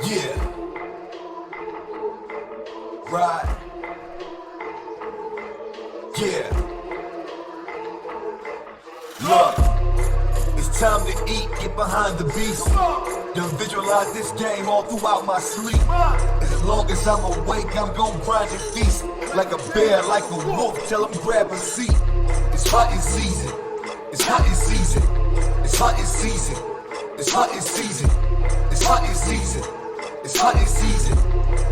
Yeah. Right. Yeah. Look, it's time to eat, get behind the beast. Done visualize this game all throughout my sleep. As long as I'm awake, I'm gon' grind and feast. Like a bear, like a wolf, tell him grab a seat. It's hunting season. It's hunting season. It's hunting season. It's hunting season. It's hunting season. It's hunting season.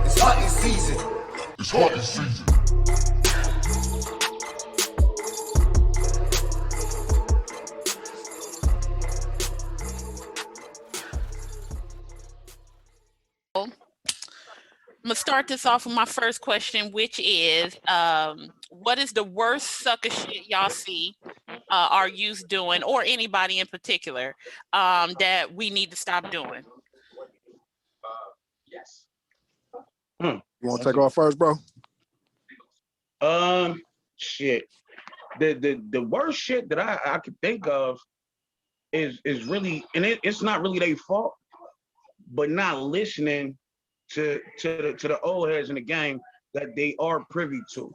It's hunting season. It's hunting season. I'm gonna start this off with my first question, which is, what is the worst sucker shit y'all see our youth doing, or anybody in particular, that we need to stop doing? Hmm. You want to take off first, bro? Shit. The worst shit that I could think of is really, and it's not really their fault, but not listening to the old heads in the game that they are privy to.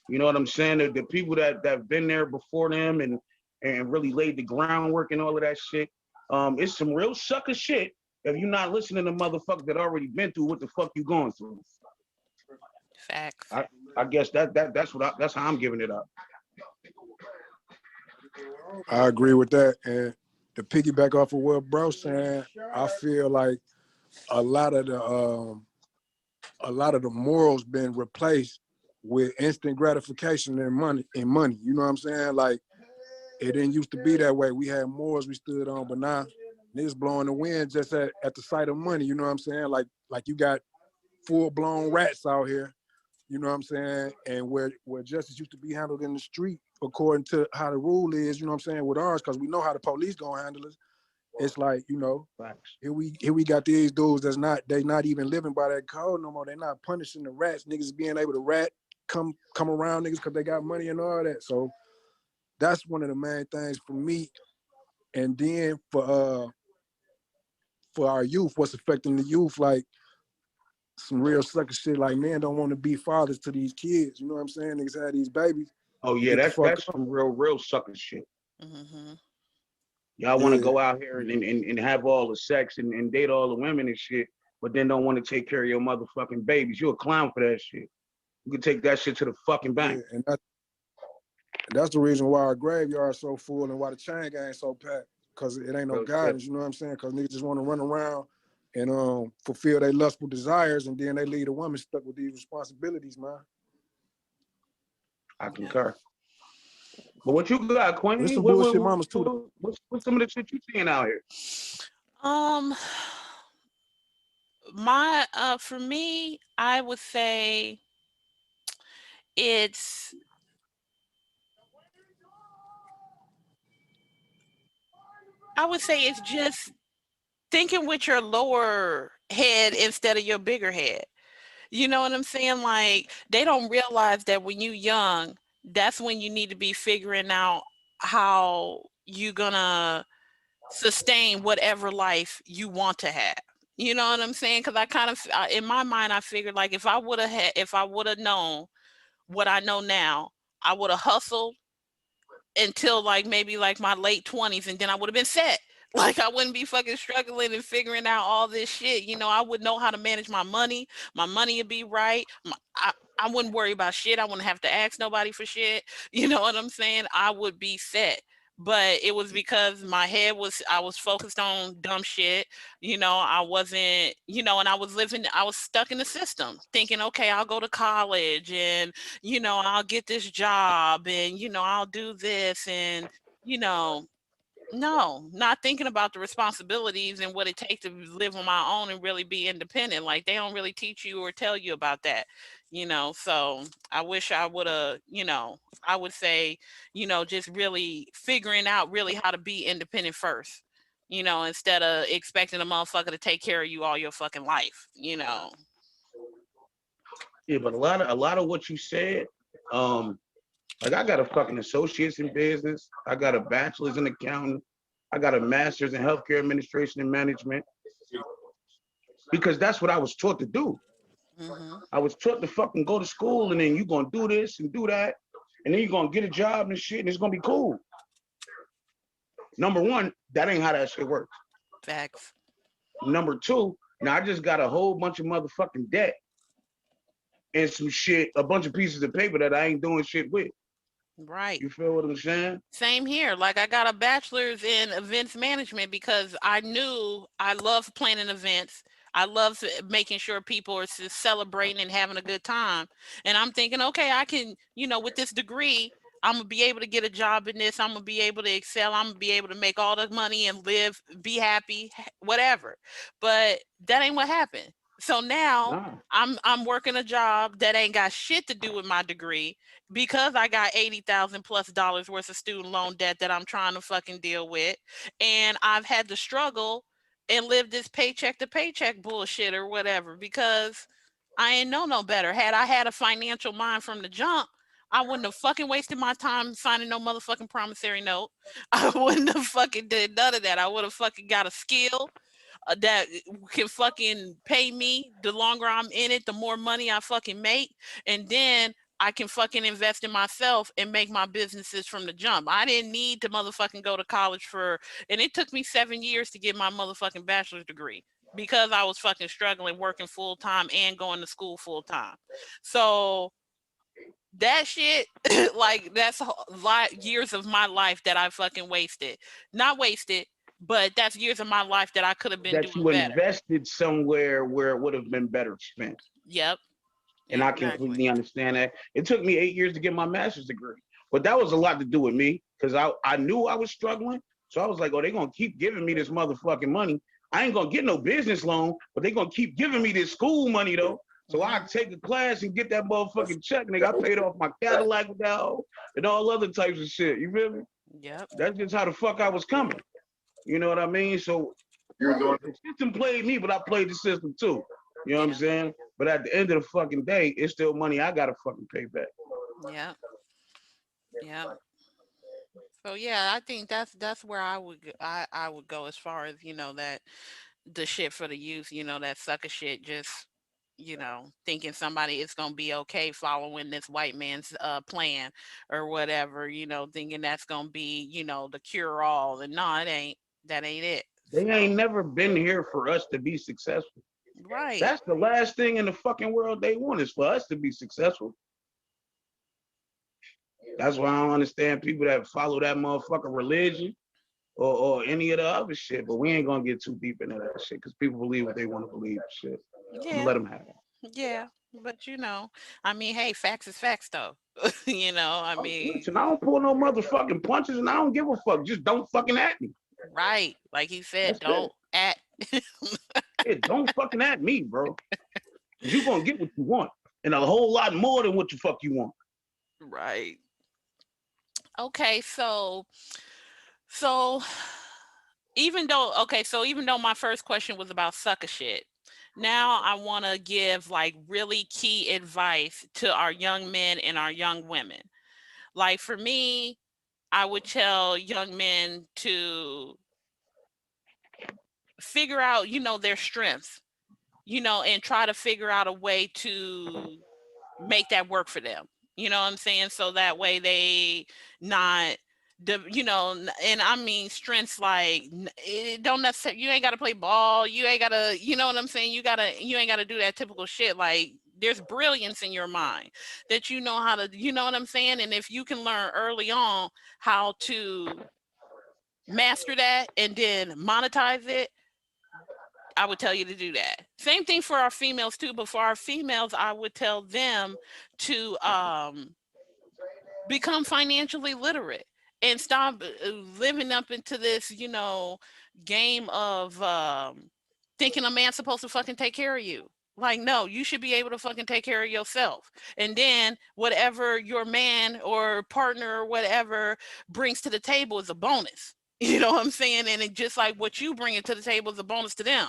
You know what I'm saying? The people that have been there before them and really laid the groundwork and all of that shit. It's some real sucker shit if you're not listening to motherfuckers that already been through what the fuck you going through. Facts. I guess that's how I'm giving it up. I agree with that. And to piggyback off of what bro saying, I feel like a lot of the morals been replaced with instant gratification and money. You know what I'm saying? Like, it didn't used to be that way. We had morals we stood on, but now niggas blowing the wind just at the sight of money. You know what I'm saying? Like you got full blown rats out here. You know what I'm saying? And where justice used to be handled in the street according to how the rule is, you know what I'm saying, with ours, because we know how the police gonna handle us. It's like, you know, here we got these dudes they not even living by that code no more. They're not punishing the rats. Niggas being able to rat, come around niggas because they got money and all that. So that's one of the main things for me. And then for our youth, what's affecting the youth, like some real sucker shit, like men don't want to be fathers to these kids. You know what I'm saying? Niggas had these babies. Oh yeah, that's some real sucker shit. Mm-hmm. Y'all want to go out here and have all the sex and date all the women and shit, but then don't want to take care of your motherfucking babies. You a clown for that shit. You can take that shit to the fucking bank. Yeah, and that's the reason why our graveyard's so full and why the chain gang's so packed, because it ain't no guidance. You know what I'm saying? Because niggas just want to run around and fulfill their lustful desires, and then they leave the woman stuck with these responsibilities, man. I concur. But what you got, Queen? There's some bullshit mamas too. What's some of the shit you seeing out here? For me, I would say it's just thinking with your lower head instead of your bigger head. You know what I'm saying? Like, they don't realize that when you young, that's when you need to be figuring out how you gonna sustain whatever life you want to have. You know what I'm saying? Because in my mind, I figured, like, if I would have known what I know now, I would have hustled until like maybe like my late 20s, and then I would have been set. Like, I wouldn't be fucking struggling and figuring out all this shit. You know, I would know how to manage my money. My money would be right. I wouldn't worry about shit. I wouldn't have to ask nobody for shit. You know what I'm saying? I would be set. But it was because I was focused on dumb shit. You know, I wasn't, and I was stuck in the system thinking, okay, I'll go to college and, I'll get this job and, I'll do this and, no, not thinking about the responsibilities and what it takes to live on my own and really be independent. Like, they don't really teach you or tell you about that, So I wish I would have, I would say, just really figuring out really how to be independent first, instead of expecting a motherfucker to take care of you all your fucking life. Yeah, but a lot of what you said, like, I got a fucking associate's in business. I got a bachelor's in accounting. I got a master's in healthcare administration and management. because that's what I was taught to do. Mm-hmm. I was taught to fucking go to school and then you gonna do this and do that, and then you're gonna get a job and shit, and it's gonna be cool. Number one, that ain't how that shit works. Facts. Number two, now I just got a whole bunch of motherfucking debt and some shit, a bunch of pieces of paper that I ain't doing shit with. Right. You feel what I'm saying? Same here. Like I got a bachelor's in events management because I knew I love planning events. I love making sure people are celebrating and having a good time. And I'm thinking, okay, I can, with this degree, I'm gonna be able to get a job in this. I'm gonna be able to excel. I'm gonna be able to make all the money and live, be happy, whatever. But that ain't what happened. So now Nah. I'm working a job that ain't got shit to do with my degree because I got 80,000 plus dollars worth of student loan debt that I'm trying to fucking deal with. And I've had to struggle and live this paycheck to paycheck bullshit or whatever because I ain't know no better. Had I had a financial mind from the jump, I wouldn't have fucking wasted my time signing no motherfucking promissory note. I wouldn't have fucking did none of that. I would have fucking got a skill that can fucking pay me. The longer I'm in it, the more money I fucking make. And then I can fucking invest in myself and make my businesses from the jump. I didn't need to motherfucking go to college and it took me 7 years to get my motherfucking bachelor's degree because I was fucking struggling working full time and going to school full time. So that shit, like that's years of my life that I fucking wasted. Not wasted, but that's years of my life that I could have been That doing you better. invested somewhere where it would have been better spent. Yep, And I exactly. completely understand that. It took me 8 years to get my master's degree, but that was a lot to do with me because I knew I was struggling. So I was like, oh, they're gonna keep giving me this motherfucking money. I ain't gonna get no business loan, but they're gonna keep giving me this school money though. So I Mhm. take a class and get that motherfucking check, nigga. I paid off my Cadillac with that hoe and all other types of shit. You feel me? Yep. That's just how the fuck I was coming. You know what I mean? So the system played me, but I played the system too. You know what I'm Yeah. saying? But at the end of the fucking day, it's still money I gotta fucking pay back. Yep. Yep. So yeah, I think that's where I would go as far as that the shit for the youth, that sucker shit, just thinking somebody is gonna be okay following this white man's plan or whatever, thinking that's gonna be the cure all, and no, it ain't. That ain't it. They So ain't never been here for us to be successful. right, That's the last thing in the fucking world they want is for us to be successful. That's why I don't understand people that follow that motherfucking religion or any of the other shit. But we ain't gonna get too deep into that shit because people believe what they want to believe. Shit, I'm gonna yeah, let them have it. yeah, but I mean, hey, facts is facts though. I mean, Listen, I don't pull no motherfucking punches, and I don't give a fuck. Just don't fucking at me. right, like he said, That's don't it. act. Yeah, don't fucking at me, bro. Cause you gonna get what you want, and a whole lot more than what the fuck you want. Right. Okay, so even though my first question was about sucker shit, now I want to give like really key advice to our young men and our young women. Like for me, I would tell young men to figure out, their strengths, and try to figure out a way to make that work for them. You know what I'm saying? So that way they not and I mean strengths like it don't necessarily, you ain't got to play ball, you ain't got to, you know what I'm saying, you ain't got to do that typical shit. Like there's brilliance in your mind that you know how to, you know what I'm saying, and if you can learn early on how to master that and then monetize it, I would tell you to do that. Same thing for our females too, but for our females, I would tell them to become financially literate and stop living up into this, game of thinking a man's supposed to fucking take care of you. Like, no, you should be able to fucking take care of yourself. And then whatever your man or partner or whatever brings to the table is a bonus. You know what I'm saying? And it just like what you bring to the table is a bonus to them.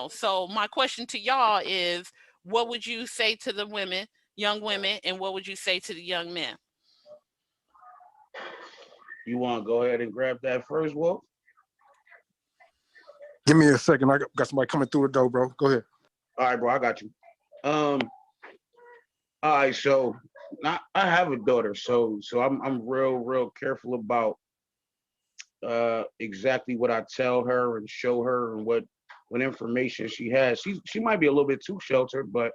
So my question to y'all is, what would you say to the women, young women, and what would you say to the young men? You want to go ahead and grab that first, Wolf? Give me a second. I got somebody coming through the door, bro. Go ahead. All right, bro, I got you. All right, so I have a daughter, so I'm real careful about exactly what I tell her and show her and what information she has. She might be a little bit too sheltered, but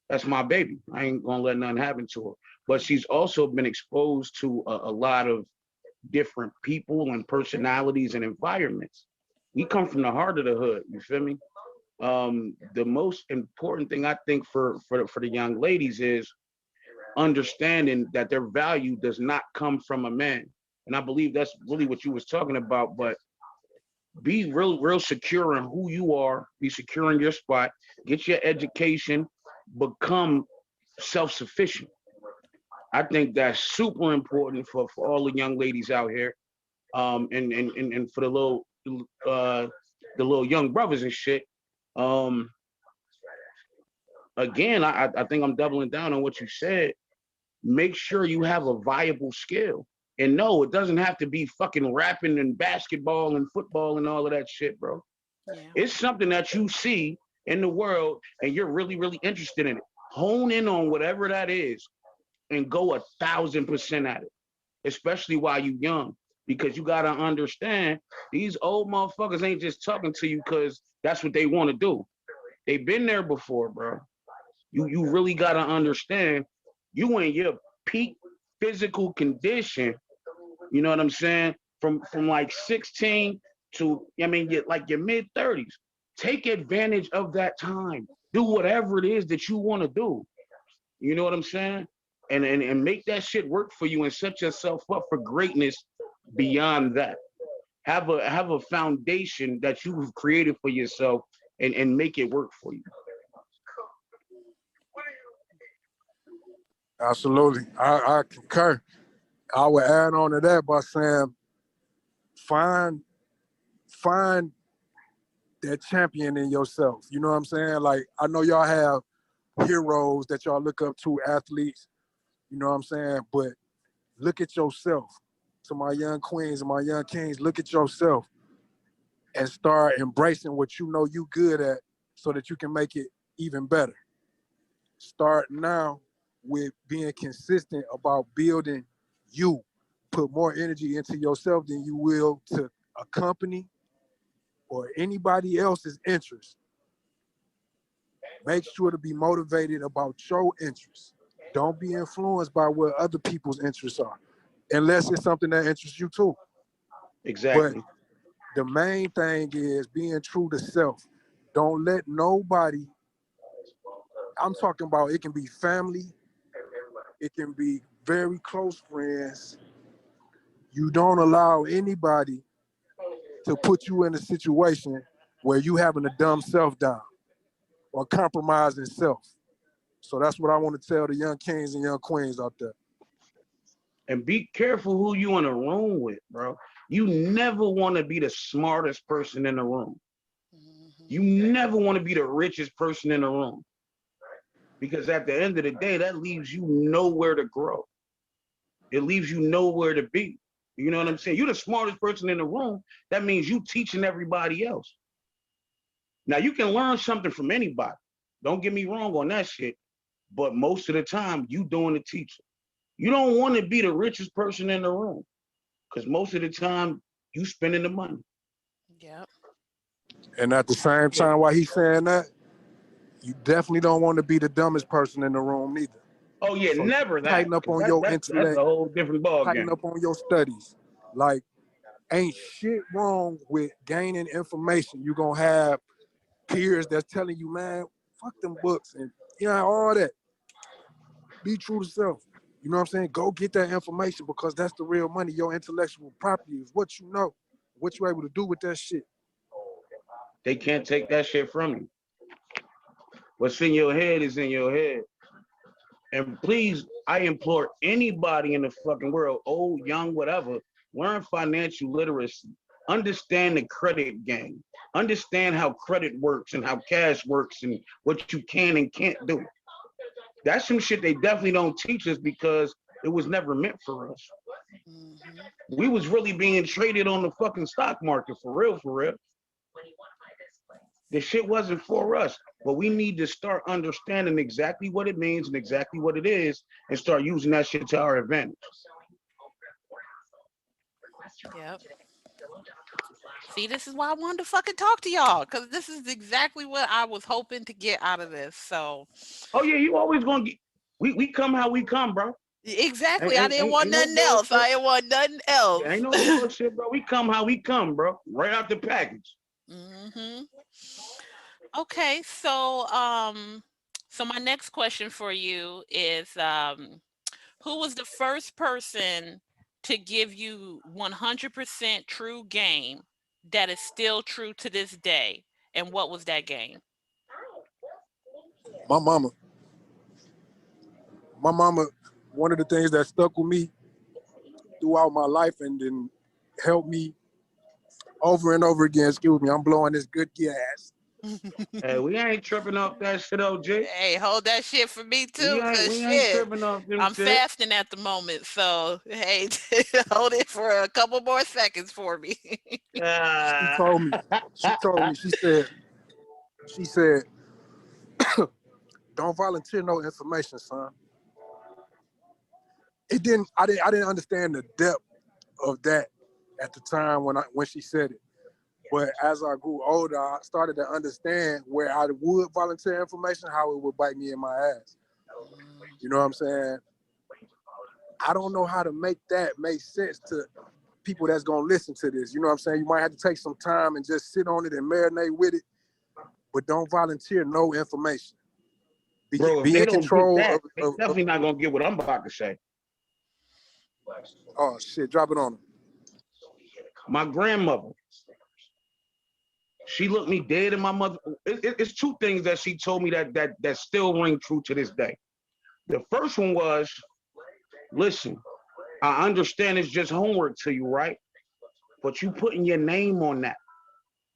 that's my baby. I ain't gonna let nothing happen to her. But she's also been exposed to a lot of different people and personalities and environments. We come from the heart of the hood. You feel me? The most important thing I think for the young ladies is understanding that their value does not come from a man. And I believe that's really what you was talking about. But be real secure in who you are. Be secure in your spot. Get your education. Become self-sufficient. I think that's super important for all the young ladies out here, and for the little young brothers and shit. Um, Again, I think I'm doubling down on what you said. Make sure you have a viable skill. And no, it doesn't have to be fucking rapping and basketball and football and all of that shit, bro. Yeah. It's something that you see in the world and you're really interested in it. Hone in on whatever that is and go 1,000% at it, especially while you're young, because you gotta understand these old motherfuckers ain't just talking to you because that's what they want to do. They've been there before, bro. You really gotta understand you in your peak physical condition. You know what I'm saying? From like 16 to your mid-30s. Take advantage of that time. Do whatever it is that you want to do. You know what I'm saying? And make that shit work for you and set yourself up for greatness beyond that. Have a foundation that you've created for yourself and make it work for you. Absolutely. I concur. I would add on to that by saying find that champion in yourself. You know what I'm saying? Like, I know y'all have heroes that y'all look up to, athletes, you know what I'm saying? But look at yourself. To my young queens and my young kings, look at yourself and start embracing what you know you good at so that you can make it even better. Start now with being consistent about building you. Put more energy into yourself than you will to a company or anybody else's interest. Make sure to be motivated about your interests. Don't be influenced by what other people's interests are, unless it's something that interests you too. But Exactly. the main thing is being true to self. Don't let nobody, I'm talking about, it can be family, it can be very close friends. You don't allow anybody to put you in a situation where you having a dumb self down or compromising self. So that's what I want to tell the young kings and young queens out there. And be careful who you in a room with, bro. You never want to be the smartest person in the room. You never want to be the richest person in the room. Because at the end of the day, that leaves you nowhere to grow. It leaves you nowhere to be. You know what I'm saying? You're the smartest person in the room. That means you teaching everybody else. Now, you can learn something from anybody. Don't get me wrong on that shit. But most of the time, you doing the teaching. You don't want to be the richest person in the room because most of the time, you spending the money. Yep. And at the same time, while he's saying that, you definitely don't want to be the dumbest person in the room neither. Oh yeah, So never that. tighten up on your That's intellect, a whole different ball tighten game. up on your studies. Like, ain't shit wrong with gaining information. You're going to have peers that's telling you, man, fuck them books and all that. Be true to self. You know what I'm saying? Go get that information because that's the real money. Your intellectual property is what you know, what you're able to do with that shit. They can't take that shit from you. What's in your head is in your head. And please, I implore anybody in the fucking world, old, young, whatever, learn financial literacy. Understand the credit game. Understand how credit works and how cash works and what you can and can't do. That's some shit they definitely don't teach us because it was never meant for us. We was really being traded on the fucking stock market for real, for real. The shit wasn't for us. But we need to start understanding exactly what it means and exactly what it is and start using that shit to our advantage. Yep. See, this is why I wanted to fucking talk to y'all, because this is exactly what I was hoping to get out of this. So, Oh yeah, you always gonna get. We come how we come, bro. exactly. I didn't want Ain't no nothing else. bullshit. I didn't want nothing else. Yeah, ain't no bullshit, bro. We come how we come, bro. Right out the package. hmm Okay, so my next question for you is, who was the first person to give you 100% true game that is still true to this day, and what was that game? My mama. My mama, one of the things that stuck with me throughout my life and then helped me over and over again. Excuse me, I'm blowing this good gas. Hey, we ain't tripping off that shit, OG. Hey, hold that shit for me too, cause We ain't shit, tripping off them I'm shit. fasting at the moment. So hey, hold it for a couple more seconds for me. She Ah. told me, she said, don't volunteer no information, son. I didn't understand the depth of that at the time when she said it. But as I grew older, I started to understand where I would volunteer information, how it would bite me in my ass. You know what I'm saying? I don't know how to make that make sense to people that's gonna listen to this. You know what I'm saying? You might have to take some time and just sit on it and marinate with it, but don't volunteer no information. Bro, if Be they in don't get control that, they of definitely not gonna get what I'm about to say. oh shit, drop it on them. My grandmother, she looked me dead in my mother. It's two things that she told me that still ring true to this day. The first one was, listen, I understand it's just homework to you, right? But you putting your name on that.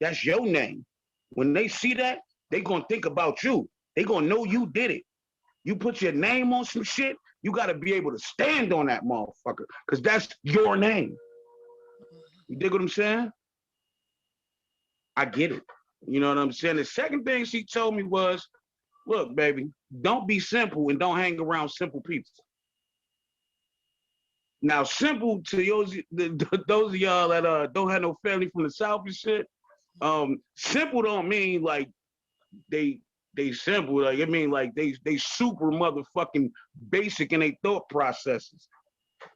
That's your name. When they see that, they gonna think about you. They gonna know you did it. You put your name on some shit, you gotta be able to stand on that motherfucker, because that's your name. You dig what I'm saying? I get it. You know what I'm saying? The second thing she told me was, look, baby, don't be simple and don't hang around simple people. Now, simple to those of y'all that don't have no family from the South and shit, simple don't mean like they simple. Like it mean like they super motherfucking basic in their thought processes.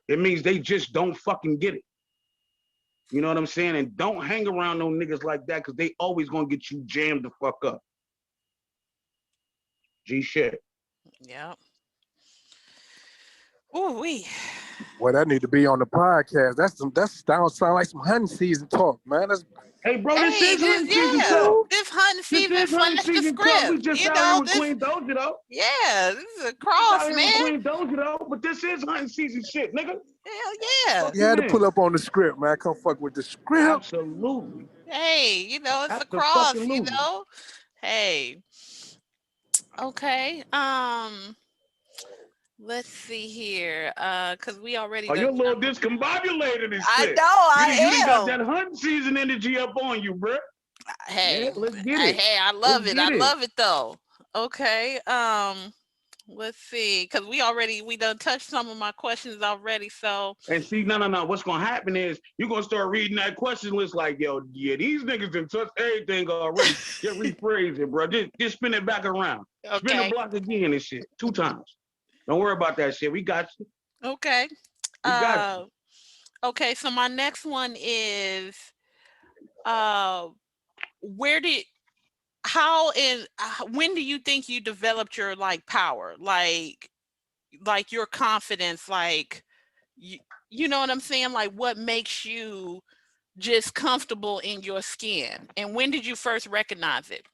It means they just don't fucking get it. You know what I'm saying? And don't hang around no niggas like that, because they always gonna get you jammed the fuck up. G shit. Yep. Ooh wee. Well, that need to be on the podcast. That sound like some hunting season talk, man. That's Hey, bro, this Hey, is hunting season yeah, talk. this hunting This season is hunting slash the season talk. We script. just out here with Queen Doja though. Yeah, this is a Just out cross, here man. with Queen Doja though. But this is hunting season shit, nigga. Hell yeah. Fuck you you had to pull mean? up on the script, man. Come fuck with the script. Absolutely. Hey, it's a cross, Absolutely. Hey. Okay. Let's see here. Cause we already Oh, you're done a little jumped. discombobulated and I shit. know You done I got am. that hunting season energy up on you, bro. Hey, Yeah, let's get it. I Let's love it. I get it. love it though. Okay. Let's see, because we done touched some of my questions already. So And see, no. What's gonna happen is you're gonna start reading that question list like, yo, yeah, these niggas done touched everything already. Just rephrase it, bro. Just spin it back around. Spin the okay. block again and shit. 2 times. Don't worry about that shit. We got you. Okay. We got you. Okay, so my next one is uh where did how and when do you think you developed your like power? Like your confidence, like you know what I'm saying? Like what makes you just comfortable in your skin? And when did you first recognize it?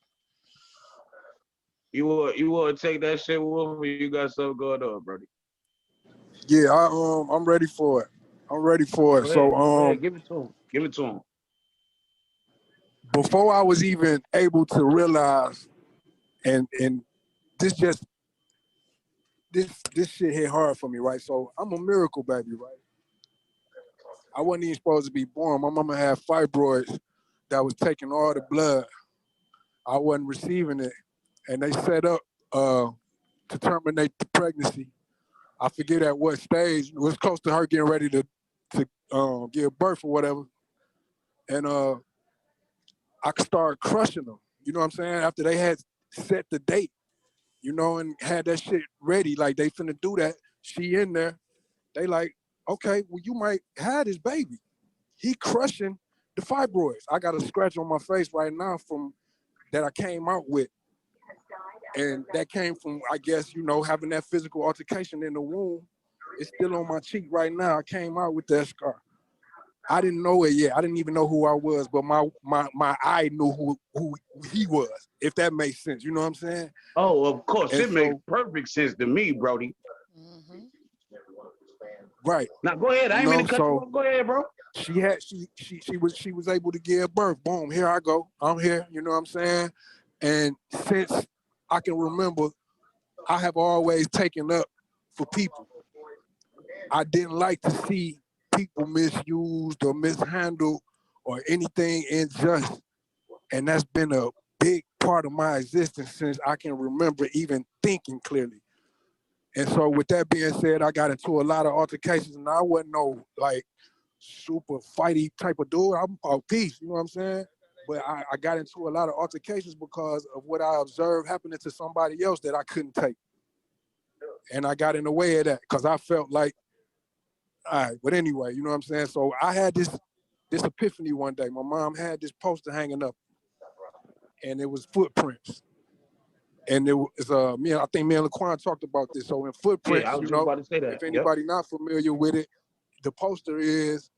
You wanna take that shit, Wolf, or you got something going on, buddy? Yeah, I'm ready for it. I'm ready for it. Go So ahead. Go ahead. Give it to him. Give it to him. before I was even able to realize, and this just this shit hit hard for me, right? So I'm a miracle baby, right? I wasn't even supposed to be born. My mama had fibroids that was taking all the blood I wasn't receiving it, and they set up to terminate the pregnancy. I forget at what stage. It was close to her getting ready to give birth or whatever, and I started crushing them. You know what I'm saying? After they had set the date, you know, and had that shit ready, like they finna do that. She in there. They like, okay, well you might have this baby. He crushing the fibroids. I got a scratch on my face right now from that I came out with. And that came from, I guess, you know, having that physical altercation in the womb. It's still on my cheek right now. I came out with that scar. I didn't know it yet. I didn't even know who I was, but my eye knew who he was, if that makes sense. You know what I'm saying? Oh, of course. And It so, makes perfect sense to me, Brody. Mm-hmm. right. Now go ahead. I You ain't mean know, to cut you so off. Go ahead, bro. she was able to give birth. Boom, here I go. I'm here, you know what I'm saying? And since I can remember, I have always taken up for people. I didn't like to see people misused or mishandled or anything unjust. And that's been a big part of my existence since I can remember even thinking clearly. And so with that being said, I got into a lot of altercations and I wasn't no like super fighty type of dude. I'm about peace, you know what I'm saying? But I got into a lot of altercations because of what I observed happening to somebody else that I couldn't take. And I got in the way of that because I felt like, all right, but anyway, you know what I'm saying? So I had this epiphany one day. My mom had this poster hanging up and it was footprints. And it was I think me and Laquan talked about this. So in Yeah, I footprints, was you just know, about to say that. if Yep. anybody not familiar with it, the poster is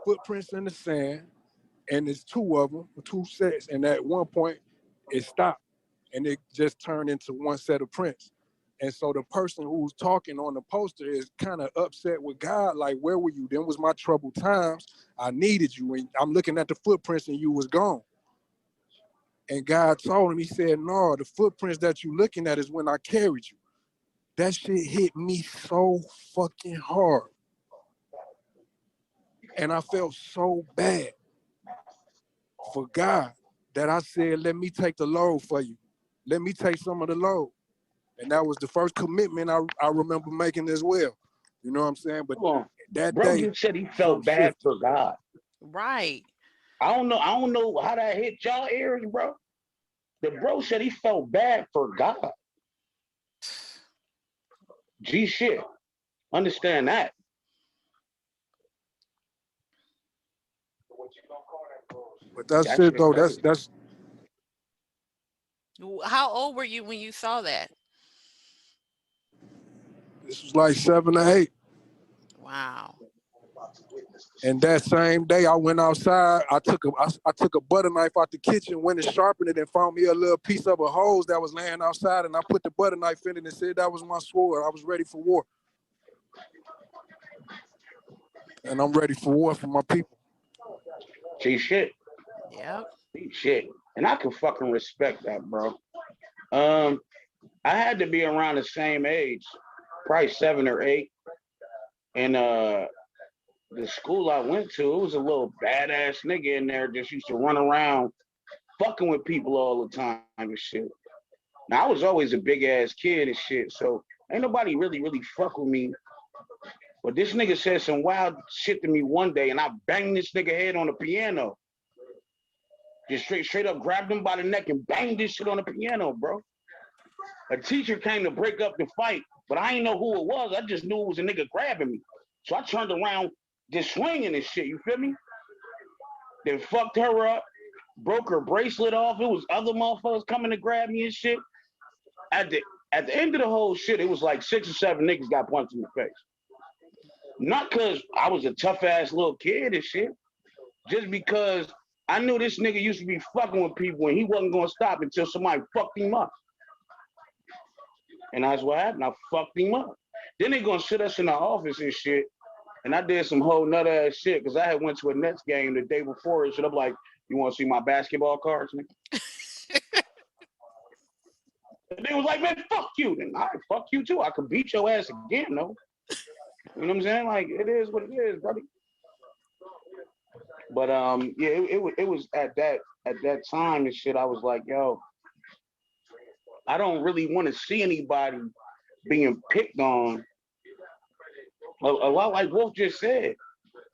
footprints in the sand, and it's two of them, two sets. And at one point, it stopped, and it just turned into one set of prints. And so the person who's talking on the poster is kind of upset with God, like, where were you? Them was my troubled times. I needed you, and I'm looking at the footprints, and you was gone. And God told him, he said, no, the footprints that you looking at is when I carried you. That shit hit me so fucking hard. And I felt so bad for God that I said, let me take the load for you. Let me take some of the load. And that was the first commitment I remember making as well. You know what I'm saying? But Come on. that Bro day, just said he something felt bad shifted. for God. Right. I don't know how that hit y'all ears, bro. The bro said he felt bad for God. G shit. Understand that. But that's That it shit though. crazy. That's How old were you when you saw that? this was like 7 or 8. Wow. And that same day I went outside, I took a butter knife out the kitchen, went and sharpened it and found me a little piece of a hose that was laying outside, and I put the butter knife in it and said that was my sword. I was ready for war. And I'm ready for war for my people. G shit. Yep. G shit. And I can fucking respect that, bro. I had to be around the same age, probably 7 or 8. And the school I went to, it was a little badass nigga in there just used to run around fucking with people all the time and shit. Now I was always a big ass kid and shit, so ain't nobody really fuck with me. But this nigga said some wild shit to me one day, and I banged this nigga head on the piano. Just straight up grabbed him by the neck and banged this shit on the piano, bro. A teacher came to break up the fight, but I ain't know who it was. I just knew it was a nigga grabbing me. So I turned around, just swinging and shit, you feel me? Then fucked her up, broke her bracelet off. It was other motherfuckers coming to grab me and shit. At the end of the whole shit, it was like 6 or 7 niggas got punched in the face. Not because I was a tough ass little kid and shit, just because I knew this nigga used to be fucking with people and he wasn't gonna stop until somebody fucked him up. And that's what happened. I fucked him up. Then they gonna sit us in the office and shit. And I did some whole nut ass shit because I had went to a Nets game the day before and shit. I'm like, you want to see my basketball cards, nigga? And they was like, man, fuck you. Then I fuck you too. I could beat your ass again, though. You know what I'm saying? Like, it is what it is, buddy. But yeah, it was at that time and shit. I was like, yo, I don't really want to see anybody being picked on. A lot like Wolf just said,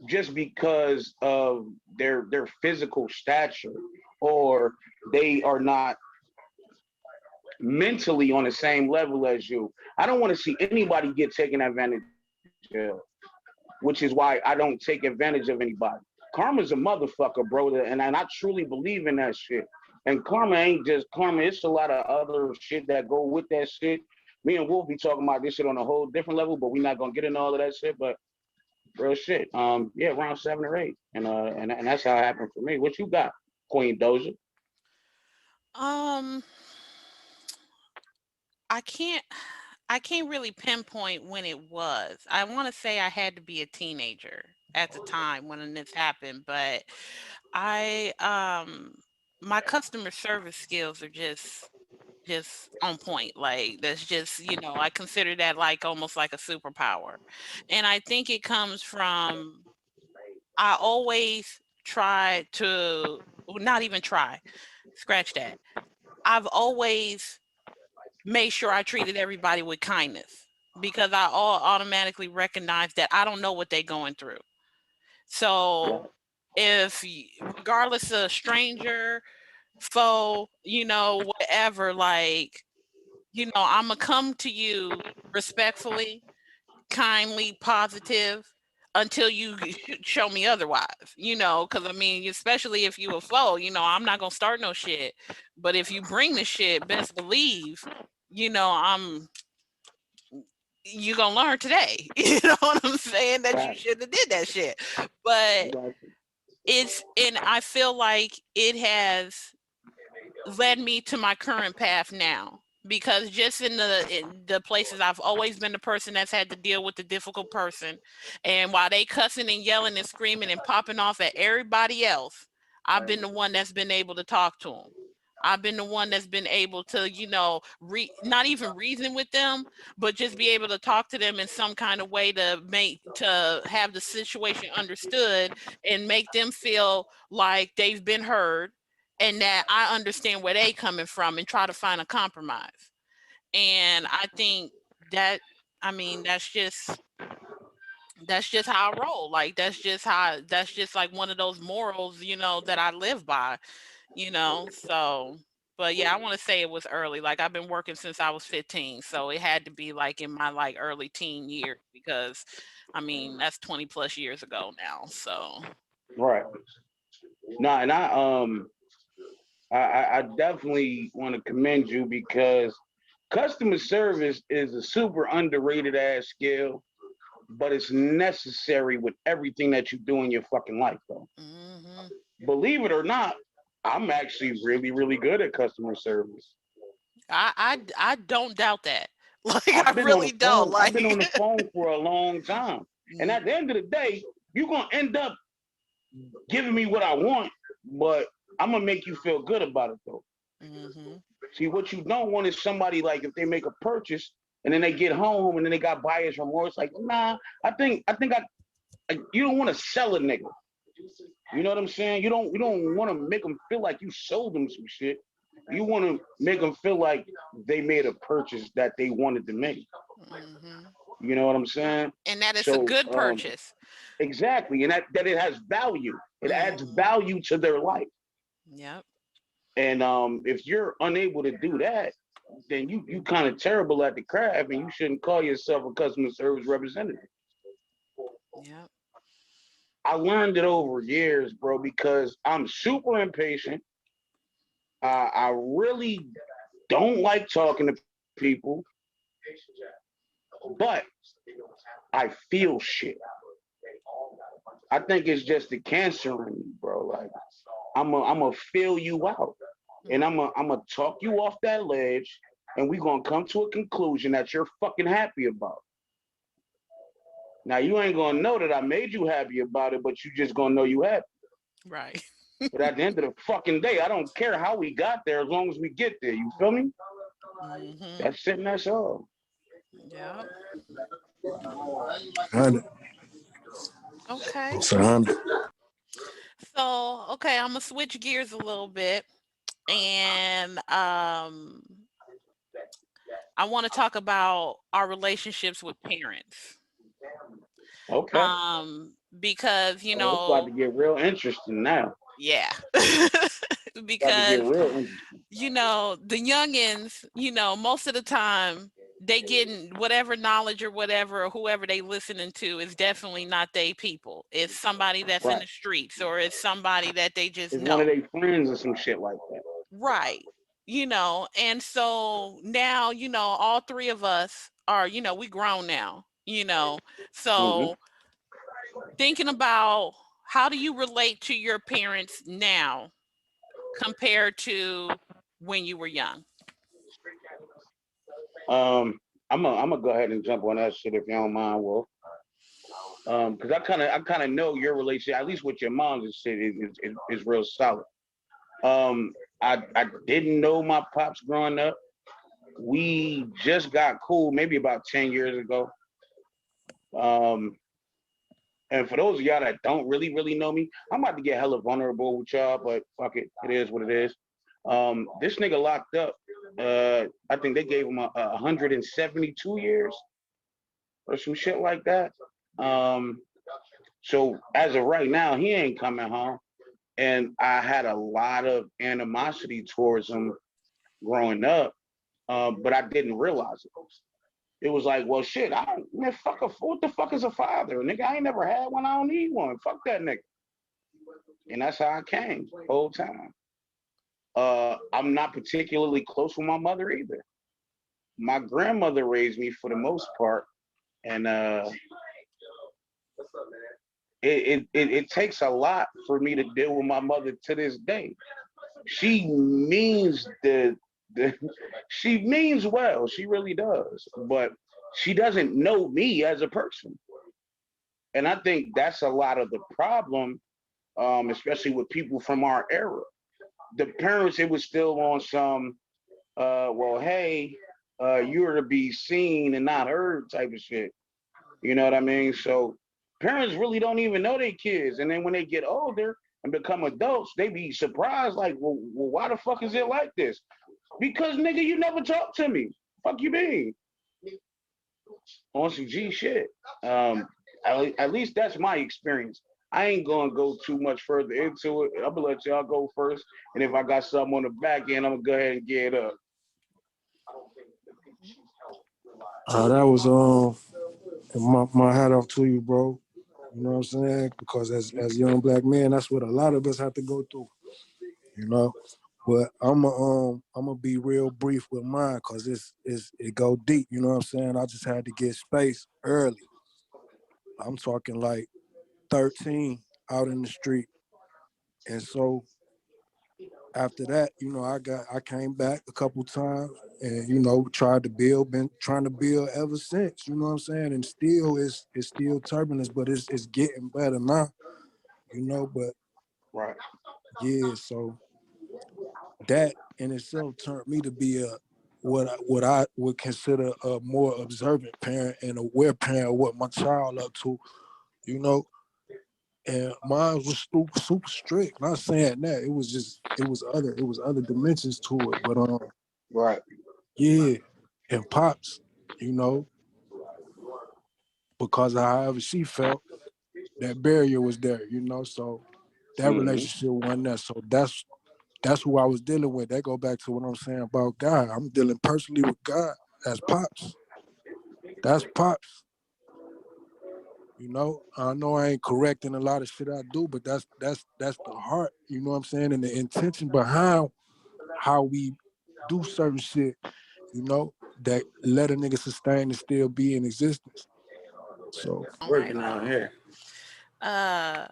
just because of their physical stature, or they are not mentally on the same level as you. I don't want to see anybody get taken advantage of, which is why I don't take advantage of anybody. Karma's a motherfucker, bro, and I truly believe in that shit. And karma ain't just karma, it's a lot of other shit that go with that shit. Me and Wolf be talking about this shit on a whole different level, but we're not gonna get into all of that shit. But real shit. Yeah, around 7 or 8. And that's how it happened for me. What you got, Queen Doja? Um, I can't I can't really pinpoint when it was. I want to say I had to be a teenager at the time when this happened, but I my customer service skills are just on point. Like that's just, I consider that like almost like a superpower. And I think it comes from I always try to well, not even try. Scratch that. I've always made sure I treated everybody with kindness because I all automatically recognize that I don't know what they're going through. So if regardless of stranger, foe, whatever, like, I'm gonna come to you respectfully, kindly, positive until you show me otherwise, because I mean, especially if you a foe, I'm not gonna start no shit. But if you bring the shit, best believe, I'm you gonna learn today. You know what I'm saying? That you Right. shouldn't have did that shit. But and I feel like it has led me to my current path now because just in the places I've always been the person that's had to deal with the difficult person, and while they cussing and yelling and screaming and popping off at everybody else, I've been the one that's been able to talk to them. I've been the one that's been able to, not even reason with them, but just be able to talk to them in some kind of way to have the situation understood and make them feel like they've been heard and that I understand where they coming from and try to find a compromise. And I think that, I mean, that's just how I roll. Like that's just like one of those morals, that I live by, So but yeah, I want to say it was early. Like I've been working since I was 15. So it had to be like in my like early teen years because I mean that's 20 plus years ago now. So Right. No, and I definitely want to commend you because customer service is a super underrated ass skill, but it's necessary with everything that you do in your fucking life, though. hmm Believe it or not, I'm actually really, really good at customer service. I don't doubt that. Like I've I been on the really don't. phone. I've Like been on the phone for a long time, and at mm, the end of the day, you're gonna end up giving me what I want, but I'm gonna make you feel good about it, though. mhm. See, what you don't want is somebody like if they make a purchase and then they get home and then they got buyer's remorse. Like, nah, you don't want to sell a nigga. You know what I'm saying? You don't want to make them feel like you sold them some shit. You want to make them feel like they made a purchase that they wanted to make. Mhm. You know what I'm saying? And that is a So good purchase. exactly, and that it has value. It adds Mhm. value to their life. Yep. And if you're unable to do that, then you kind of terrible at the craft, and you shouldn't call yourself a customer service representative. Yep. I learned it over years, bro, because I'm super impatient. I really don't like talking to people, but I feel shit. I think it's just the cancer in me, bro. Like I'm a feel you out, and I'm a talk you off that ledge, and we gonna come to a conclusion that you're fucking happy about. Now you ain't gonna know that I made you happy about it, but you just gonna know you happy. Right. But at the end of the fucking day, I don't care how we got there as long as we get there. You feel me? Mhm. That's it and that's all. Yep. Honey. Okay. So, honey. So, okay, I'm gonna switch gears a little bit, and I want to talk about our relationships with parents. Okay. Because Oh, it's about to get real interesting now. yeah, About to get because real interesting. the youngins, most of the time they getting whatever knowledge or whatever or whoever they listening to is definitely not they people. It's somebody that's in Right. the streets or it's somebody that they just It's one know. of their friends or some shit like that. Right. And so now, all three of us are, we grown now, Hmm. so thinking about how do you relate to your parents now compared to when you were young? Um, I'm gonna go ahead and jump on that shit if you don't mind, Wolf. Because I kind of know your relationship, at least with your mom, and shit is real solid. Um, I didn't know my pops growing up. We just got cool maybe about 10 years ago. Um, and for those of y'all that don't really know me, I'm about to get hella vulnerable with y'all, but fuck it, it is what it is. This nigga locked up. I think they gave him 172 years or some shit like that. Um, so as of right now, he ain't coming home, and I had a lot of animosity towards him growing up, but I didn't realize it. It was like, well, shit, I don't, man, what the fuck is a father? Nigga, I ain't never had one. I don't need one. Fuck that nigga. And that's how I came the whole time. I'm not particularly close with my mother either. My grandmother raised me for the most part, and it takes a lot for me to deal with my mother to this day. She means the she means well. She really does, but she doesn't know me as a person, and I think that's a lot of the problem, especially with people from our era. The parents, it was still on some, well, hey, you're to be seen and not heard type of shit. You know what I mean? So parents really don't even know their kids, and then when they get older and become adults, they be surprised, like, well, why the fuck is it like this? Because nigga, you never talk to me. Fuck you mean? On some G shit. Um, at least that's my experience. I ain't gonna go too much further into it. I'm gonna let y'all go first, and if I got something on the back end, I'm gonna go ahead and get it up. That was my hat off to you, bro. You know what I'm saying? Because as young black men, that's what a lot of us have to go through. You know, but I'm gonna be real brief with mine because it go deep. You know what I'm saying? I just had to get space early. I'm talking like 13 out in the street, and so after that, I came back a couple times and tried to build, been trying to build ever since, you know what I'm saying? And still it's still turbulence, but it's getting better now, but Right. yeah, so that in itself turned me to be a what I would consider a more observant parent and aware parent of what my child up to, you know. And mine was super strict. Not saying that it was just it was other dimensions to it. But Right. yeah, and pops, you know, because of however she felt, that barrier was there, So that Hmm. relationship wasn't there. So that's who I was dealing with. That go back to what I'm saying about God. I'm dealing personally with God as pops. That's pops. I know I ain't correct in a lot of shit I do, but that's the heart, you know what I'm saying, and the intention behind how we do certain shit, that let a nigga sustain and still be in existence. So All right. Working out here. Uh,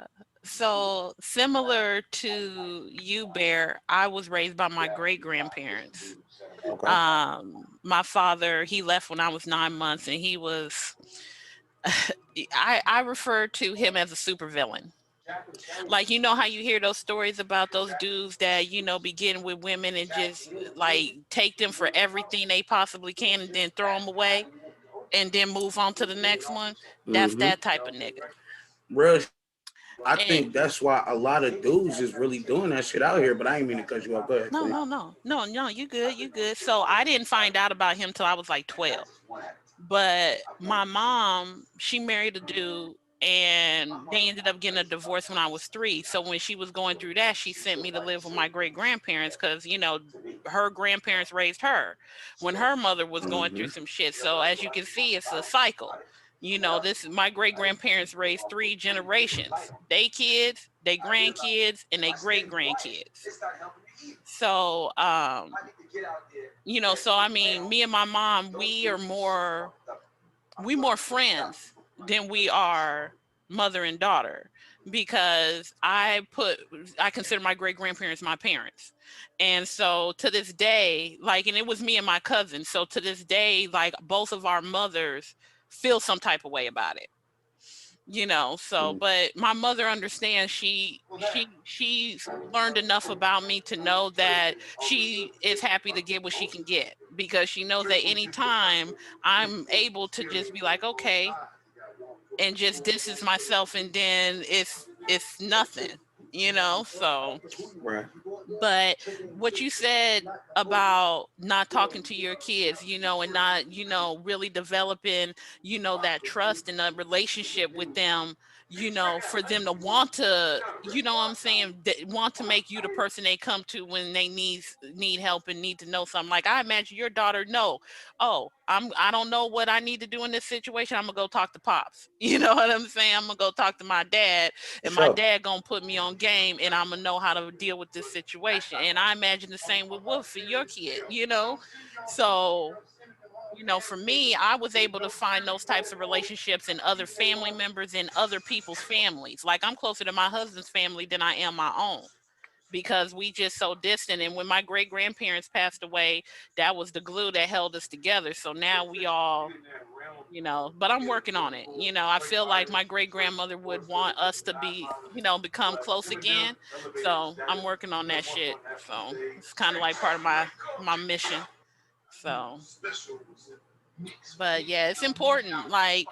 so similar to you, Bear, I was raised by my great grandparents. Okay. My father, he left when I was 9 months, and he was, I refer to him as a supervillain. Like, how you hear those stories about those dudes that, begin with women and just like take them for everything they possibly can and then throw them away and then move on to the next one. That's Hmm. that type of nigga. Real I And think that's why a lot of dudes is really doing that shit out here. But I ain't mean to cut you off. Go ahead, no, Queen. no, no, no, no, you good, you good. So I didn't find out about him till I was like 12. But my mom, she married a dude and they ended up getting a divorce when I was 3. So when she was going through that, she sent me to live with my great grandparents because, her grandparents raised her when her mother was going through Mm-hmm. some shit. So as you can see, it's a cycle. This is my great grandparents raised 3 generations. They kids, they grandkids, and they great grandkids. So so I mean, me and my mom, we more friends than we are mother and daughter because I consider my great grandparents my parents. And so to this day, like, and it was me and my cousin. So to this day, like, both of our mothers feel some type of way about it. So but my mother understands. She's learned enough about me to know that she is happy to get what she can get because she knows that anytime I'm able to just be like, okay, and just distance myself, and then it's nothing, so. Right. But what you said about not talking to your kids, and not, really developing, that trust and a relationship with them, for them to want to, what I'm saying, want to make you the person they come to when they need help and need to know something. Like, I imagine your daughter know, oh, I don't know what I need to do in this situation. I'm gonna go talk to pops. You know what I'm saying? I'm gonna go talk to my dad, For and my sure. dad gonna put me on game, and I'm gonna know how to deal with this situation. And I imagine the same with Wolf for your kid. So, for me, I was able to find those types of relationships in other family members and other people's families. Like, I'm closer to my husband's family than I am my own because we just so distant. And when my great grandparents passed away, that was the glue that held us together. So now we all, but I'm working on it. I feel like my great grandmother would want us to be, become close again. So I'm working on that shit. So it's kind of like part of my mission. So, but yeah, it's important, like,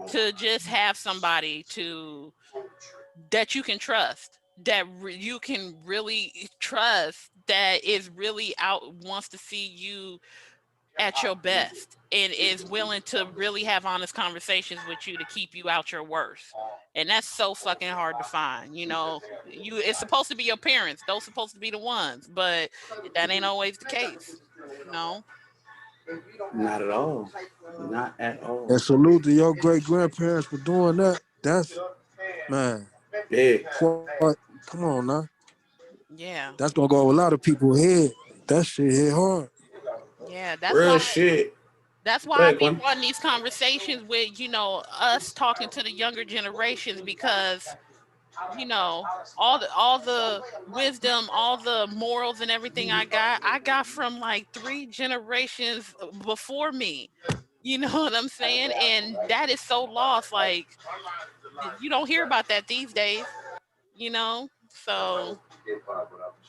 to just have somebody to that you can trust, that you can really trust, that is really out, wants to see you at your best, and is willing to really have honest conversations with you to keep you out your worst. And that's so fucking hard to find. It's supposed to be your parents, those supposed to be the ones, but that ain't always the case, you know. Not at all. Not at And all. salute to your great grandparents for doing that. That's man. Big. What? Come on now. Yeah. That's gonna go over a lot of people's head. That shit hit hard. Yeah, Real shit. that's Go why I ahead, be Quinn. wanting these conversations with, us talking to the younger generations, because all the wisdom, all the morals and everything I got from like 3 generations before me. You know what I'm saying? And that is so lost. Like, you don't hear about that these days. So.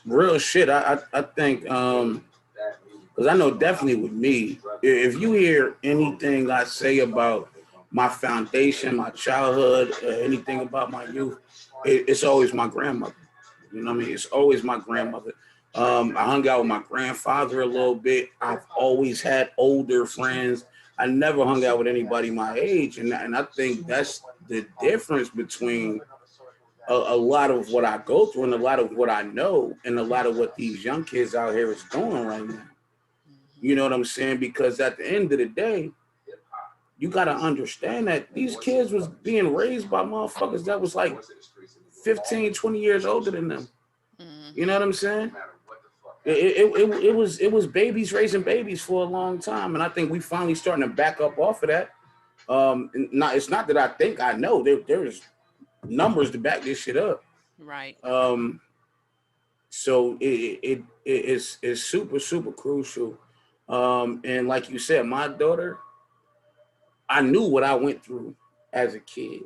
Real shit. I think because I know definitely with me, if you hear anything I say about my foundation, my childhood, anything about my youth, it's always my grandmother. You know what I mean? It's always my grandmother. I hung out with my grandfather a little bit. I've always had older friends. I never hung out with anybody my age, and I think that's the difference between a lot of what I go through and a lot of what I know and a lot of what these young kids out here is doing right now. Mhm. You know what I'm saying? Because at the end of the day, you got to understand that these kids was being raised by motherfuckers that was like 15, 20 years older than them. You know Mhm. what I'm saying? It was babies raising babies for a long time, and I think we finally starting to back up off of that. Not it's not that I think I know there's numbers to back this shit up. Right. Um, so it's super super crucial. And like you said, my daughter, I knew what I went through as a kid.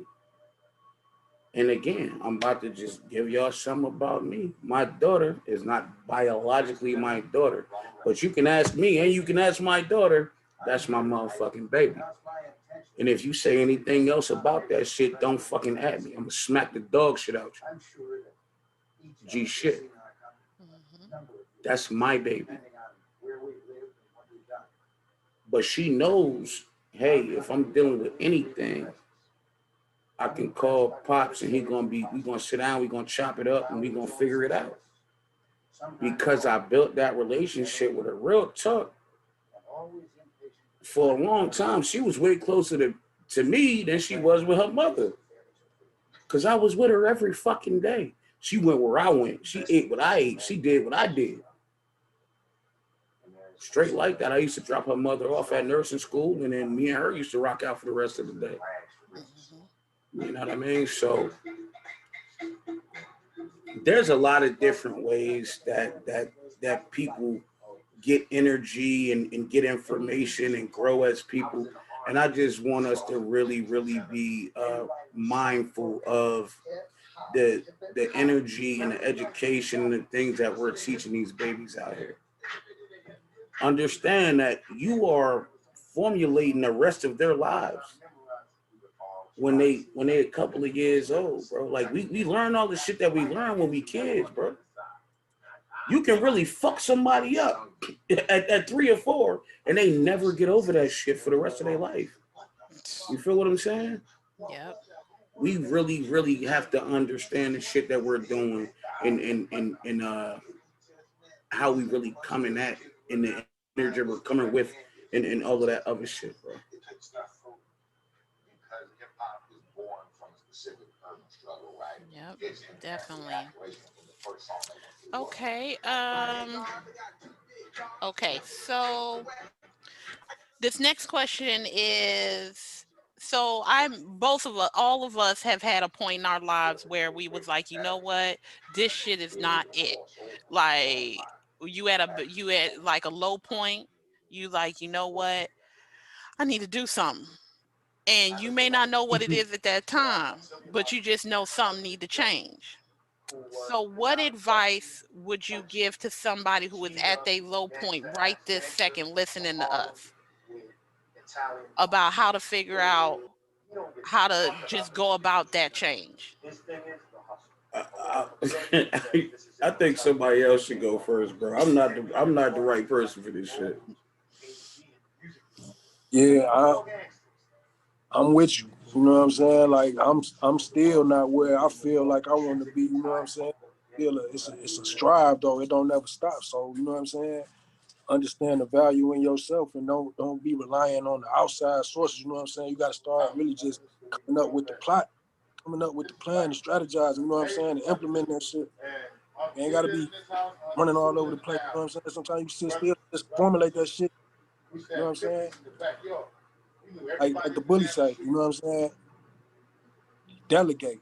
And again, I'm about to just give y'all something about me. My daughter is not biologically my daughter, but you can ask me and you can ask my daughter. That's my motherfucking baby. And if you say anything else about that shit, don't fucking at me. I'm gonna smack the dog shit out you. G shit. That's my baby. But she knows, hey, if I'm dealing with anything, I can call Pops and we gonna sit down, we gonna chop it up and we gonna figure it out. Because I built that relationship with her. Real talk. For a long time, she was way closer to me than she was with her mother. Because I was with her every fucking day. She went where I went. She ate what I ate. She did what I did. Straight like that. I used to drop her mother off at nursing school, and then me and her used to rock out for the rest of the day. You know what I mean? So there's a lot of different ways that people get energy and get information and grow as people. And I just want us to really, really be mindful of the energy and the education and the things that we're teaching these babies out here. Understand that you are formulating the rest of their lives when they're a couple of years old, bro. Like we learn all the shit that we learn when we kids, bro. You can really fuck somebody up at 3 or 4, and they never get over that shit for the rest of their life. You feel what I'm saying? Yep. We really, really have to understand the shit that we're doing and how we really coming at in the energy we're coming with and all of that other shit, bro. Yep, definitely. Okay. Okay, so this next question is, so I'm both of us, all of us have had a point in our lives where we was like, you know what, this shit is not it. Like you at like a low point, you like, you know what, I need to do something. And you may not know what it is at that time, but you just know something need to change. So what advice would you give to somebody who is at their low point right this second listening to us about how to figure out how to just go about that change? I, I think somebody else should go first, bro. I'm not the right person for this shit. Yeah, I'm with you. You know what I'm saying? Like I'm still not where I feel like I want to be. You know what I'm saying? It's a strive though. It don't never stop. So you know what I'm saying? Understand the value in yourself and don't be relying on the outside sources. You know what I'm saying? You got to start really just coming up with the plot, coming up with the plan, and strategizing. You know what I'm saying? And implementing that shit. You ain't got to be running all over the place. You know what I'm saying? Sometimes you sit still, just formulate that shit. You know what I'm saying? Like the bully say, you know what I'm saying? Delegate.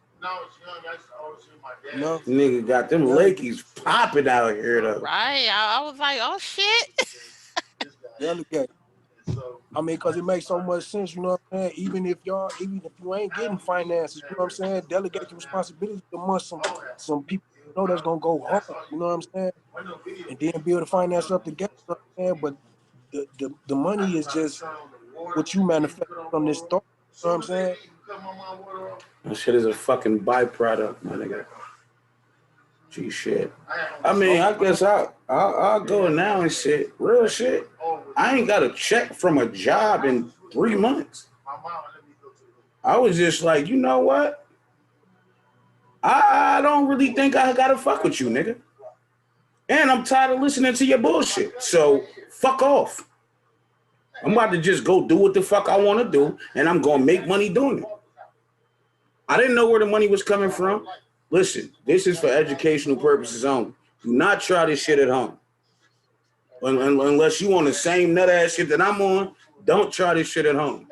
You know? Nigga got them Lakers popping out here though. Right. I was like, oh shit. Delegate. I mean, because it makes so much sense, you know what I'm saying? Even if you ain't getting finances, you know what I'm saying? Delegate the responsibility amongst some people you know that's gonna go hard, you know what I'm saying? And then build the finance up together, you know what I'm saying? But the money is just what you manifest from this thought, you know what I'm saying? That shit is a fucking byproduct, my nigga. Gee, shit. I mean, I guess I'll go now and shit. Real shit. I ain't got a check from a job in 3 months. I was just like, you know what? I don't really think I gotta fuck with you, nigga. And I'm tired of listening to your bullshit. So fuck off. I'm about to just go do what the fuck I want to do, and I'm gonna make money doing it. I didn't know where the money was coming from. Listen, this is for educational purposes only. Do not try this shit at home. Unless you on the same nut ass shit that I'm on, don't try this shit at home.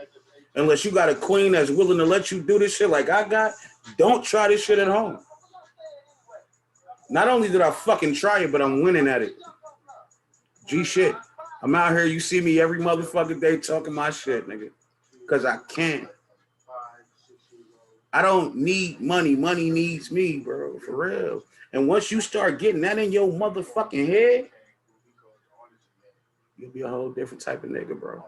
Unless you got a queen that's willing to let you do this shit like I got, don't try this shit at home. Not only did I fucking try it, but I'm winning at it. G shit. I'm out here, you see me every motherfucking day talking my shit, nigga. Because I can. I don't need money. Money needs me, bro. For real. And once you start getting that in your motherfucking head, you'll be a whole different type of nigga, bro.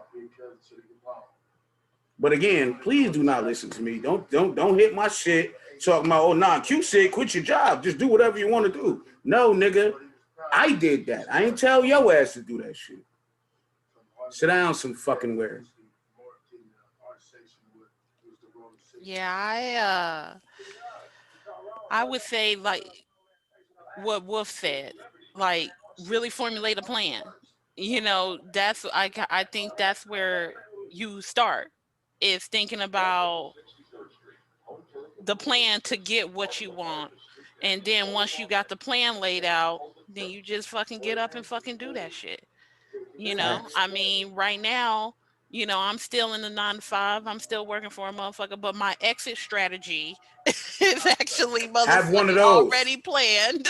But again, please do not listen to me. Don't hit my shit talking about, oh nah, Q said quit your job. Just do whatever you want to do. No, nigga. I did that. I ain't tell your ass to do that shit. Sit down some fucking where. Yeah, I would say like what Wolf said, like really formulate a plan. That's I think that's where you start is thinking about the plan to get what you want. And then once you got the plan laid out, then you just fucking get up and fucking do that shit. Facts. I mean, right now, I'm still in the 9 to 5. I'm still working for a motherfucker, but my exit strategy is actually Have one of motherfucking those. already planned.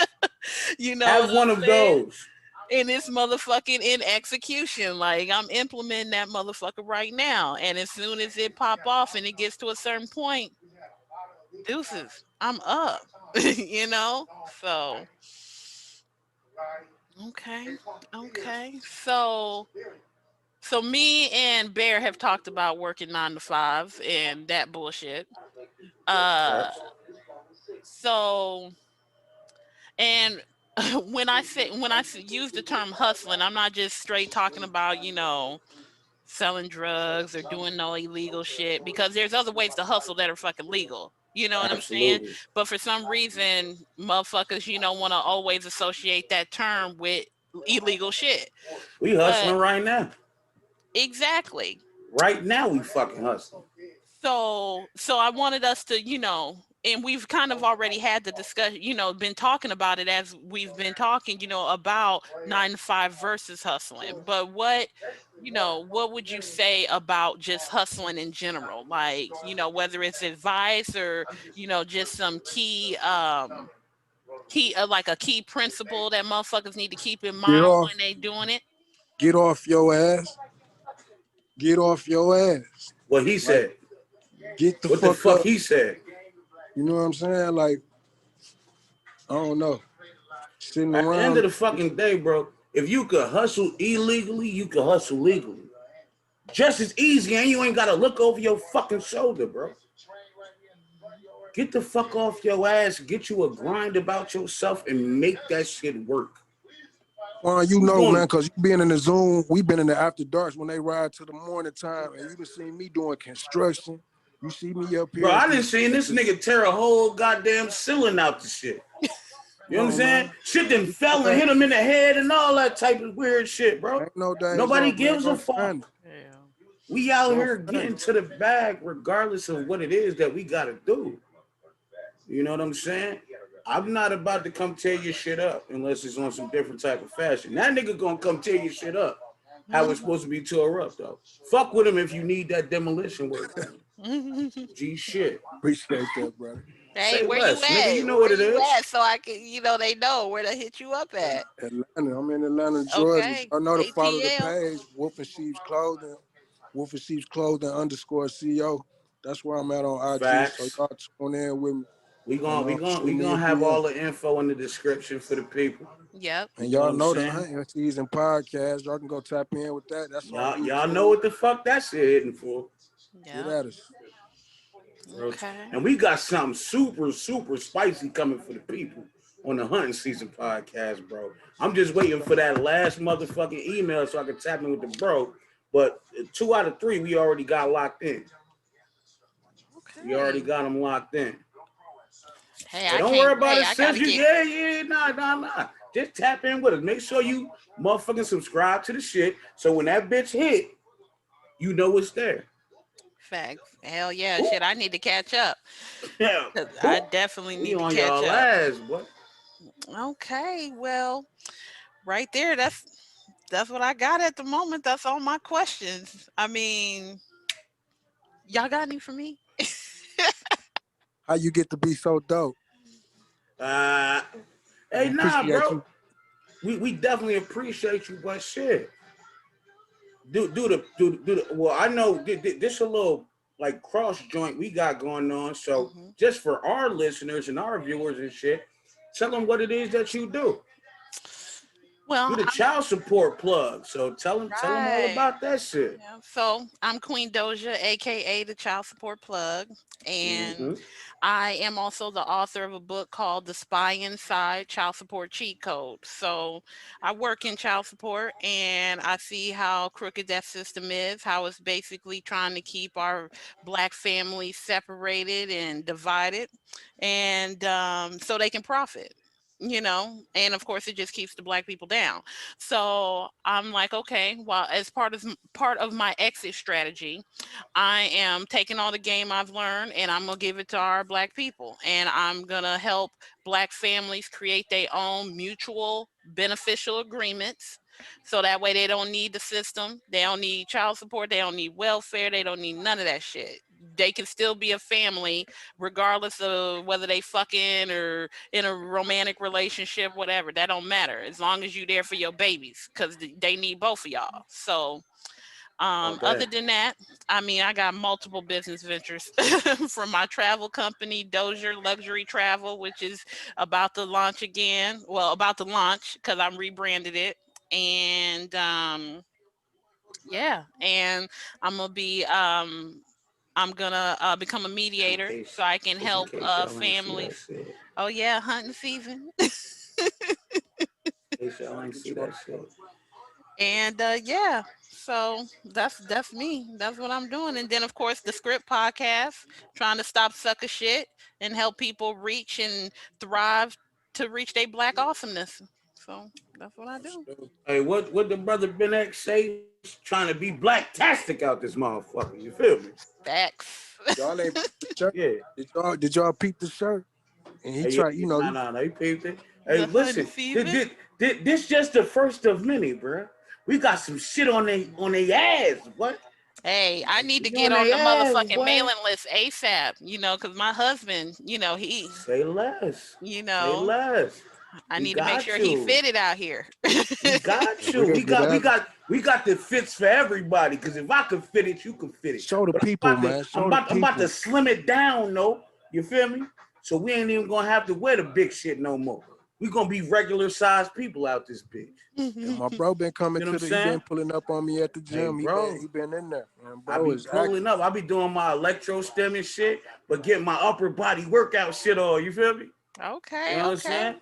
You know what Have one I'm of saying? those. And it's motherfucking in execution. Like I'm implementing that motherfucker right now. And as soon as it pop off and it gets to a certain point, deuces, I'm up. you know? So okay. Okay. So me and Bear have talked about working 9 to 5 and that bullshit. Uh Facts. so and use the term hustling, I'm not just straight talking about, selling drugs or doing no illegal shit because there's other ways to hustle that are fucking legal. You know what I'm saying? Absolutely. But for some reason, motherfuckers, want to always associate that term with illegal shit. We But hustling right now. exactly. Right now we fucking hustling. So I wanted us to, and we've kind of already had the discussion, been talking about it as we've been talking, about 9 to 5 versus hustling. But what would you say about just hustling in general? Like, whether it's advice or, just some like a key principle that motherfuckers need to keep in Get mind off, when they doing it. get off your ass. Get off your ass. What he Like, said. get the What the fuck fuck up. he said. You know what I'm saying? Like, I don't know. Sitting At the end of around. the fucking day, bro, if you could hustle illegally, you could hustle legally. Just as easy, and you ain't gotta look over your fucking shoulder, bro. Get the fuck off your ass, get you a grind about yourself, and make that shit work. Well, you Who's know, man, going? because you been in the Zoom, we been in the after darks when they ride to the morning time, and you done seen me doing construction. You see me up Bro, here at I didn't these. see this nigga tear a whole goddamn ceiling out the shit. You know what I'm No, saying? man. Shit done fell and hit him in the head and all that type of weird shit, bro. Ain't no days Nobody off, man. gives a Go fuck. find it. Yeah. We out Go here find getting it. to the bag regardless of what it is that we gotta do. You know what I'm saying? I'm not about to come tear your shit up unless it's on some different type of fashion. That nigga gonna come tear your shit up. How it's supposed to be tore up though. Fuck with him if you need that demolition work done. G shit. Appreciate that, brother. Hey, Say where you less, nigga. at? You know what Where it you is. at? So I can, they know where to hit you up at. Atlanta. I'm in Atlanta, Georgia. Okay. I know to follow the ATL. page, Wolf and Sheep's Clothing, Wolf and Sheep's Clothing _ CO. That's where I'm at on IG. So Facts. y'all tune in with me We and gonna we gonna shoot we me a gonna have DM. all the info in the description for the people. Yep. And You know what y'all I'm know the saying? hunting season podcast. Y'all can go tap in with that. That's on Y'all know YouTube. what the fuck that shit hitting for. Get Yep. at us. Okay. And we got something super, super spicy coming for the people on the hunting season podcast, bro. I'm just waiting for that last motherfucking email so I can tap in with the bro. But 2 out of 3, we already got locked in. We already Okay. got them locked in. Hey, Hey, I don't can't worry about wait. it, I sis. gotta You, get yeah, nah. Just tap in with us. Make sure you motherfucking subscribe to the shit so when that bitch hit, you know it's there. facts. Hell yeah, Ooh, shit. I need to catch up. yeah. 'Cause I Ooh, definitely we need to on catch y'all up. ass, boy. Okay. Well, right there. That's what I got at the moment. That's all my questions. I mean, y'all got any for me? How you get to be so dope? Uh, I hey, nah, appreciate bro. you. We definitely appreciate you, but shit. Well, I know this a little like cross joint we got going on. So hmm just for our listeners and our viewers and shit, tell them what it is that you do. Well, You the I'm child support plug. So tell them all right. about that shit. Yeah. So I'm Queen Doja, aka the Child Support Plug, and Mm-hmm. I am also the author of a book called The Spy Inside Child Support Cheat Code. So I work in child support and I see how crooked that system is, how it's basically trying to keep our black families separated and divided, and so they can profit. And of course, it just keeps the black people down. So I'm like, okay, well, as part of my exit strategy, I am taking all the game I've learned and I'm gonna give it to our black people. And I'm gonna help black families create their own mutual beneficial agreements. So that way they don't need the system, they don't need child support, they don't need welfare, they don't need none of that shit. They can still be a family regardless of whether they fucking or in a romantic relationship, whatever. That don't matter as long as you there for your babies because they need both of y'all. So other Okay. than that, I mean, I got multiple business ventures from my travel company, Dozier Luxury Travel, which is about to launch again. Well, about to launch because I'm rebranded it. And yeah, and I'm gonna be I'm gonna become a mediator so I can Just in help case y'all ain't see that families. shit. Oh yeah, hunting season. In case y'all ain't Get see you on that shit. And yeah, so that's me. That's what I'm doing. And then of course the script podcast, trying to stop sucker shit and help people reach and thrive to reach their black awesomeness. So that's what I do. the Hey, what the brother Ben X say? Trying to be black-tastic out this motherfucker. You feel me? Facts. y'all ain't peep the shirt. Yeah. Did y'all peep the shirt? And he Hey, yeah, tried, yeah, he nah, you peeped it. Hey, The hunting listen, season. this just the first of many, bro. We got some shit on they ass. What? Hey, I need to We get on on the their ass, motherfucking boy. mailing list ASAP, because my husband, Say less. you Say know, less. I We need to make got sure he you. fitted out here. We got you. We'll We get got we that. got we got the fits for everybody. Cause if I can fit it, you can fit it. Show the But people, man. Show the I'm about to people. slim it down, though. You feel me? So we ain't even gonna have to wear the big shit no more. We gonna be regular sized people out this bitch. And my bro been coming You know what to I'm he been saying? pulling up on me at the Hey, gym. He been bro. he been in there. And I bro be is pulling active. up. I be doing my electro stem and shit, but get my upper body workout shit on. You feel me? You Okay, know what I'm okay. saying?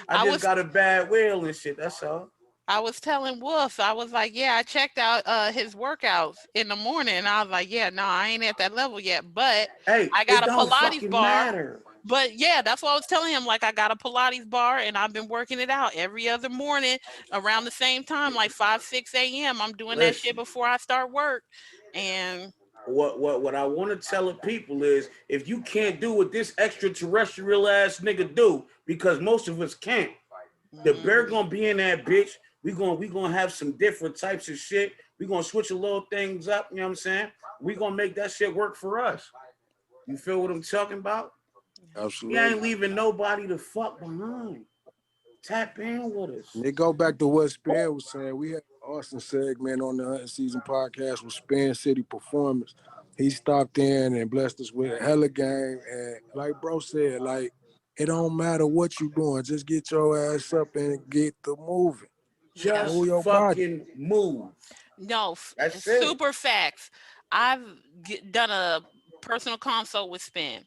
I I just was got a bad wheel and shit. That's all. I was telling Wolf, I was like, yeah, I checked out his workouts in the morning. And I was like, yeah, no, I ain't at that level yet, but Hey, I got it a don't Pilates fucking bar. matter. But yeah, that's what I was telling him. Like, I got a Pilates bar and I've been working it out every other morning around the same time, like 5, 6 a.m. I'm doing that shit Listen, before I start work. And what I want to tell the people is if you can't do what this extraterrestrial ass nigga do, because most of us can't, the bear mm, gonna be in that bitch. We gonna have some different types of shit. We gonna switch a little things up, you know what I'm saying? We gonna make that shit work for us. You feel what I'm talking about? We Absolutely. ain't leaving nobody to fuck behind. Tap in with us. And they go back to what Span was saying. We had an awesome segment on the Hunting Season podcast with Span City Performance. He stopped in and blessed us with a hella game. And like bro said, like, it don't matter what you doing. Just get your ass up and get the moving. yep. Just Move your body. fucking move. No, That's it. super facts. I've done a personal consult with Spin.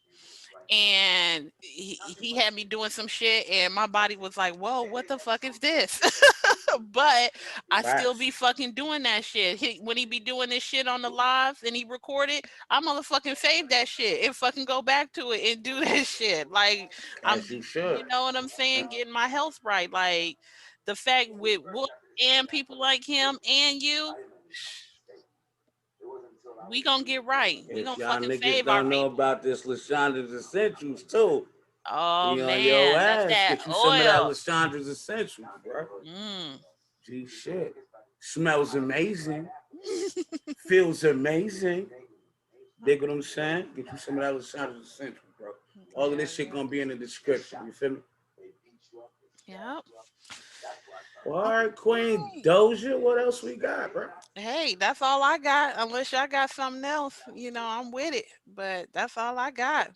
And he had me doing some shit and my body was like, whoa, what the fuck is this? But I still Facts. be fucking doing that shit. When he be doing this shit on the lives and he record it, I motherfucking save that shit and fucking go back to it and do that shit. Like, I'm, As you should. you know what I'm saying, getting my health right. Like, the fact with Wolf and people like him and you, we gonna get right. We If gonna y'all fucking niggas save our don't know people. about this Lashandra's Essentials too, Oh we on your man, that's ass. that Get you some of that oil. Lashandra's Essentials, bro. Mm. Gee shit. Smells amazing. Feels amazing. Dig what I'm saying? Get you some of that Lashandra's Essentials, bro. All of Yeah, this shit yeah. gonna be in the description. You feel me? Yep. All All right, Queen right. Doja. What else we got, bro? Hey, that's all I got. Unless y'all got something else, I'm with it. But that's all I got.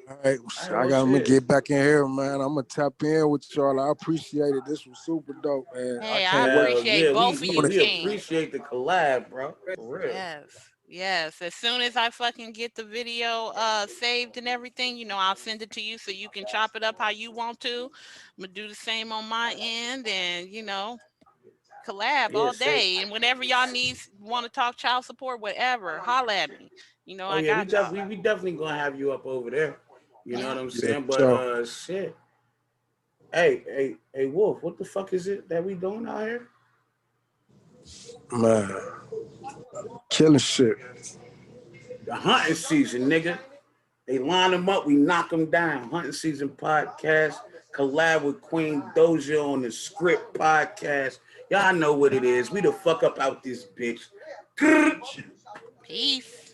All right, All so right, I well, got to shit. get back in here, man. I'm gonna tap in with y'all. I appreciate it. This was super dope, man. I Hey, I can't wait. Hell appreciate yeah, both of you On it. we kings. appreciate the collab, bro. For real. Yes, yes. As soon as I fucking get the video saved and everything, I'll send it to you so you can chop it up how you want to. I'm gonna do the same on my end and collab Yeah, all say. day. And whenever y'all want to talk child support, whatever, holla at me. Oh I yeah, got y'all. we definitely gonna have you up over there. You know Yeah. what I'm Yeah, saying? for But sure, shit. Hey, Wolf, what the fuck is it that we doing out here? man. Killing shit. The hunting season, nigga. They line them up, we knock them down. Hunting season podcast, collab with Queen Doja on the script podcast. Y'all know what it is. We the fuck up out this bitch. Peace.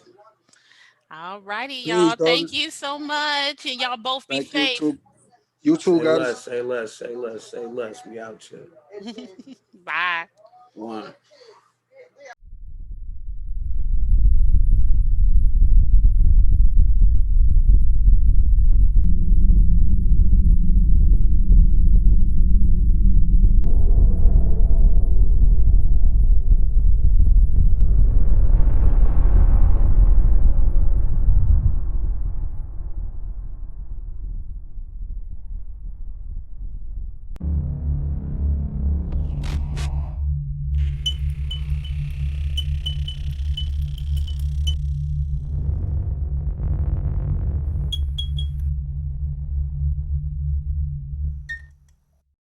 All righty, Peace, y'all. Doja. Thank you so much. And y'all both be Thank you safe. too. You too, Say guys. less, say less, say less, say less. We out here. Bye. One.